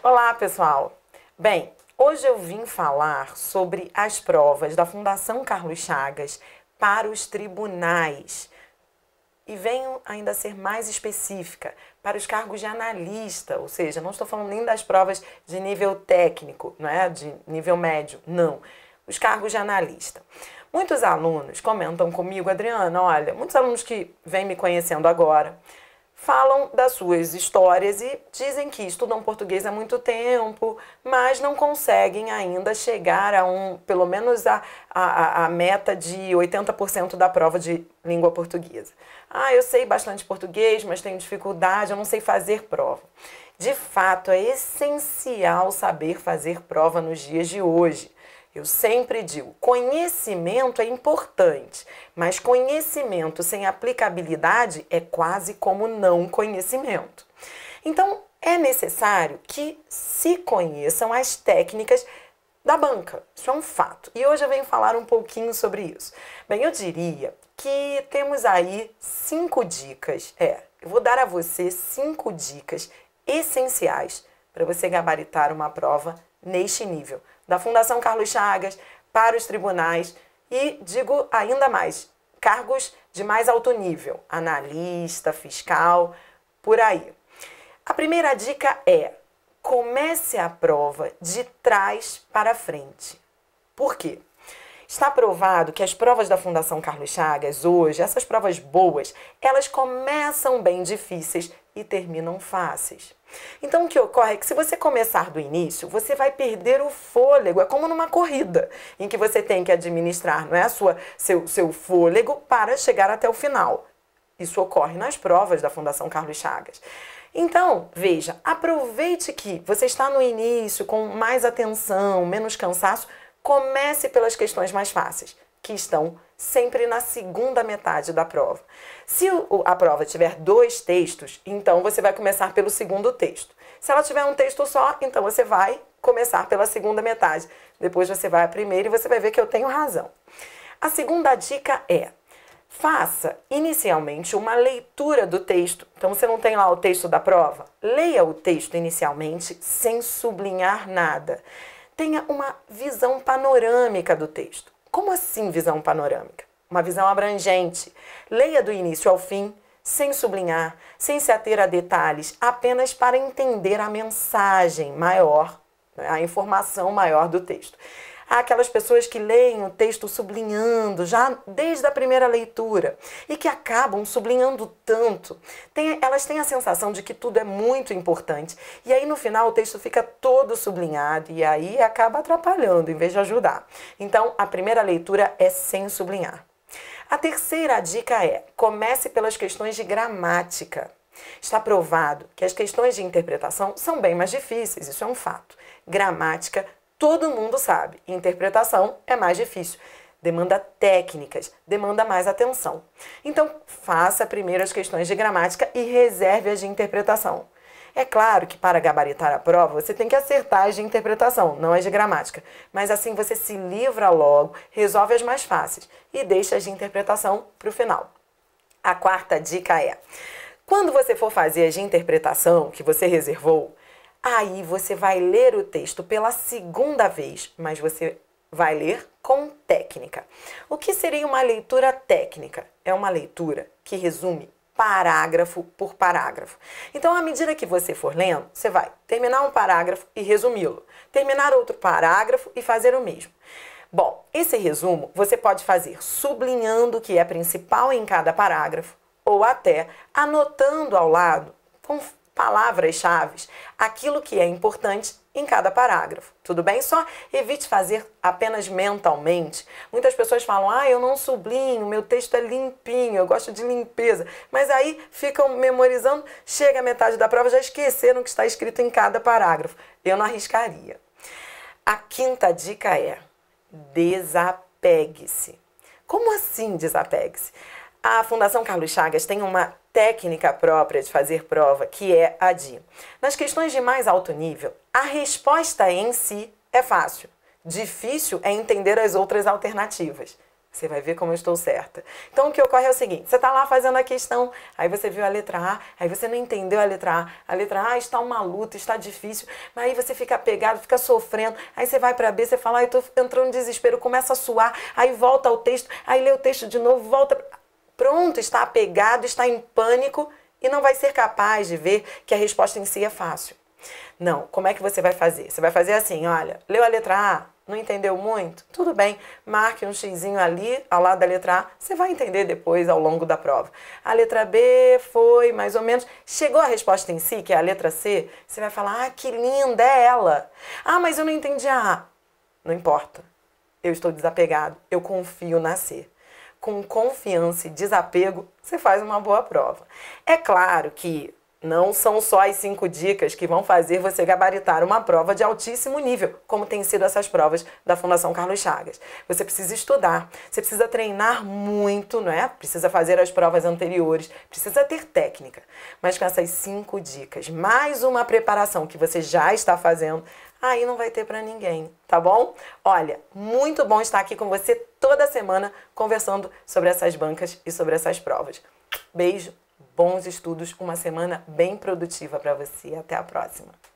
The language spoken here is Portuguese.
Olá, pessoal! Bem, hoje eu vim falar sobre as provas da Fundação Carlos Chagas para os tribunais. E venho ainda a ser mais específica para os cargos de analista, ou seja, não estou falando nem das provas de nível técnico, não é? De nível médio, não. Os cargos de analista. Muitos alunos comentam comigo, Adriana, olha, muitos alunos que vêm me conhecendo agora, falam das suas histórias e dizem que estudam português há muito tempo, mas não conseguem ainda chegar a pelo menos a meta de 80% da prova de língua portuguesa. Ah, eu sei bastante português, mas tenho dificuldade, eu não sei fazer prova. De fato, é essencial saber fazer prova nos dias de hoje. Eu sempre digo, conhecimento é importante, mas conhecimento sem aplicabilidade é quase como não conhecimento. Então, é necessário que se conheçam as técnicas da banca. Isso é um fato. E hoje eu venho falar um pouquinho sobre isso. Bem, eu diria que temos aí 5 dicas. Eu vou dar a você 5 dicas essenciais para você gabaritar uma prova neste nível. Da Fundação Carlos Chagas para os tribunais e, digo ainda mais, cargos de mais alto nível, analista, fiscal, por aí. A primeira dica é: comece a prova de trás para frente. Por quê? Está provado que as provas da Fundação Carlos Chagas hoje, essas provas boas, elas começam bem difíceis e terminam fáceis. Então o que ocorre é que se você começar do início, você vai perder o fôlego. É como numa corrida, em que você tem que administrar, não é, seu fôlego para chegar até o final. Isso ocorre nas provas da Fundação Carlos Chagas. Então, veja, aproveite que você está no início com mais atenção, menos cansaço. Comece pelas questões mais fáceis, que estão sempre na segunda metade da prova. Se a prova tiver 2 textos, então você vai começar pelo segundo texto. Se ela tiver um texto só, então você vai começar pela segunda metade. Depois você vai à primeira e você vai ver que eu tenho razão. A segunda dica é: faça inicialmente uma leitura do texto. Então, você não tem lá o texto da prova? Leia o texto inicialmente sem sublinhar nada. Tenha uma visão panorâmica do texto. Como assim visão panorâmica? Uma visão abrangente. Leia do início ao fim, sem sublinhar, sem se ater a detalhes, apenas para entender a mensagem maior, a informação maior do texto. Há aquelas pessoas que leem o texto sublinhando já desde a primeira leitura e que acabam sublinhando tanto. Elas têm a sensação de que tudo é muito importante e aí no final o texto fica todo sublinhado e aí acaba atrapalhando em vez de ajudar. Então, a primeira leitura é sem sublinhar. A terceira dica é: comece pelas questões de gramática. Está provado que as questões de interpretação são bem mais difíceis, isso é um fato. Gramática, todo mundo sabe. Interpretação é mais difícil. Demanda técnicas, demanda mais atenção. Então, faça primeiro as questões de gramática e reserve as de interpretação. É claro que para gabaritar a prova, você tem que acertar as de interpretação, não as de gramática. Mas assim você se livra logo, resolve as mais fáceis e deixa as de interpretação para o final. A quarta dica é: quando você for fazer as de interpretação que você reservou, aí você vai ler o texto pela segunda vez, mas você vai ler com técnica. O que seria uma leitura técnica? É uma leitura que resume parágrafo por parágrafo. Então, à medida que você for lendo, você vai terminar um parágrafo e resumi-lo, terminar outro parágrafo e fazer o mesmo. Bom, esse resumo você pode fazer sublinhando o que é principal em cada parágrafo ou até anotando ao lado com palavras-chave aquilo que é importante em cada parágrafo. Tudo bem? Só evite fazer apenas mentalmente. Muitas pessoas falam: ah, eu não sublinho, meu texto é limpinho, eu gosto de limpeza. Mas aí ficam memorizando, chega a metade da prova, já esqueceram o que está escrito em cada parágrafo. Eu não arriscaria. A quinta dica é: desapegue-se. Como assim desapegue-se? A Fundação Carlos Chagas tem uma técnica própria de fazer prova, que é a nas questões de mais alto nível, a resposta em si é fácil. Difícil é entender as outras alternativas. Você vai ver como eu estou certa. Então, o que ocorre é o seguinte, você está lá fazendo a questão, aí você viu a letra A, aí você não entendeu a letra A. A letra A está uma luta, está difícil, mas aí você fica apegado, fica sofrendo, aí você vai para B, você fala, ai, estou entrando em desespero, começa a suar, aí volta ao texto, aí lê o texto de novo, volta... Pronto, está apegado, está em pânico e não vai ser capaz de ver que a resposta em si é fácil. Não, como é que você vai fazer? Você vai fazer assim, olha, leu a letra A, não entendeu muito? Tudo bem, marque um xizinho ali, ao lado da letra A, você vai entender depois ao longo da prova. A letra B foi mais ou menos, chegou a resposta em si, que é a letra C, você vai falar, ah, que linda é ela. Ah, mas eu não entendi a A. Não importa, eu estou desapegado, eu confio na C. Com confiança e desapego, você faz uma boa prova. É claro que não são só as 5 dicas que vão fazer você gabaritar uma prova de altíssimo nível, como tem sido essas provas da Fundação Carlos Chagas. Você precisa estudar, você precisa treinar muito, não é? Precisa fazer as provas anteriores, precisa ter técnica. Mas com essas 5 dicas, mais uma preparação que você já está fazendo, aí não vai ter para ninguém, tá bom? Olha, muito bom estar aqui com você toda semana conversando sobre essas bancas e sobre essas provas. Beijo! Bons estudos, uma semana bem produtiva para você. Até a próxima.